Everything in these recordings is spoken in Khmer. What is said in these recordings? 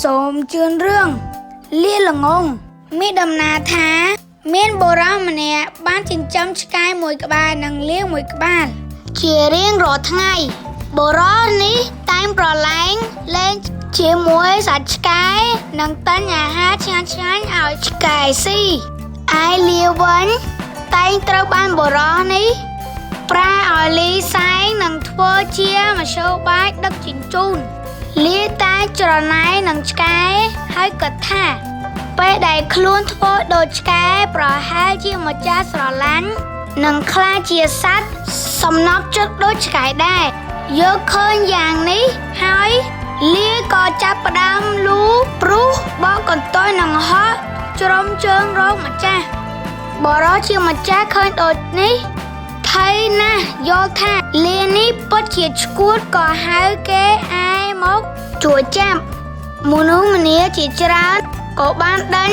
សូមជឿនរឿងលាល្ងងមានដំណើរថាមានបុរសម្នាក់បានចិញ្ចឹមឆ្កែមួយក្បាលនិងលាមួយក្បាលជារៀងរាល់ថ្ងៃបុរសនេះតែងប្រឡែងលេងជាមួយសត្វឆ្កែនិងទិញអាហារឆ្ងាញ់ៗឲ្យឆ្កែស៊ីឯលាវិញតែងត្រូវបានបុរសនេះប្រើឲ្យលីសែងនិងធ្វើជាមធ្យោបាយដឹកជញ្ជូនលាតែច្រណែននឹងឆ្កែហើយគិតថាពេលដែលខ្លួនធ្វើដូចឆ្កែប្រហែលជាម្ចាស់ស្រឡាញ់នឹងក្លាយជាសត្វសំណប់ចិត្តដូចឆ្កែដែរយកឃើញយ៉ាងនេះហើយលាក៏ចាប់ផ្ដើមលូព្រុសបកកន្ទុយនឹងហោះជ្រុំជើងរកម្ចាស់បរោះជាម្ចាស់ឃើញដូចនេះថៃណាស់យល់ថាលានេះពិតជាឈួតក៏ហៅគេឯមកជួយចាប់មនុស្សម្នាជាច្រើនក៏បានដេញ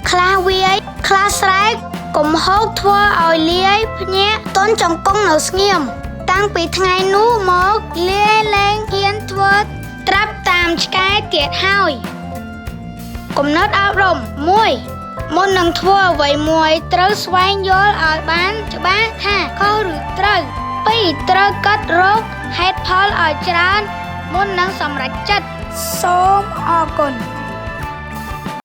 ខ្លះវាយខ្លះស្រែកកុំហូបធ្វើឲ្យលាយភ្ញាក់តន់ចង្គង់នៅស្ងៀមតាំងពីថ្ងៃនោះមកលាយលែងហ៊ានធ្វើត្រាប់តាមឆ្កែទៀតហើយគំនិតអប់រំ1មុននឹងធ្វើអ្វីមួយត្រូវស្វែងយល់ឲ្យបានច្បាស់ថាខុសឬត្រូវ2ត្រូវកាត់រកហេតុផលឲ្យច្រើនមុននឹងសម្រេចចិត្តសូមអរគុណ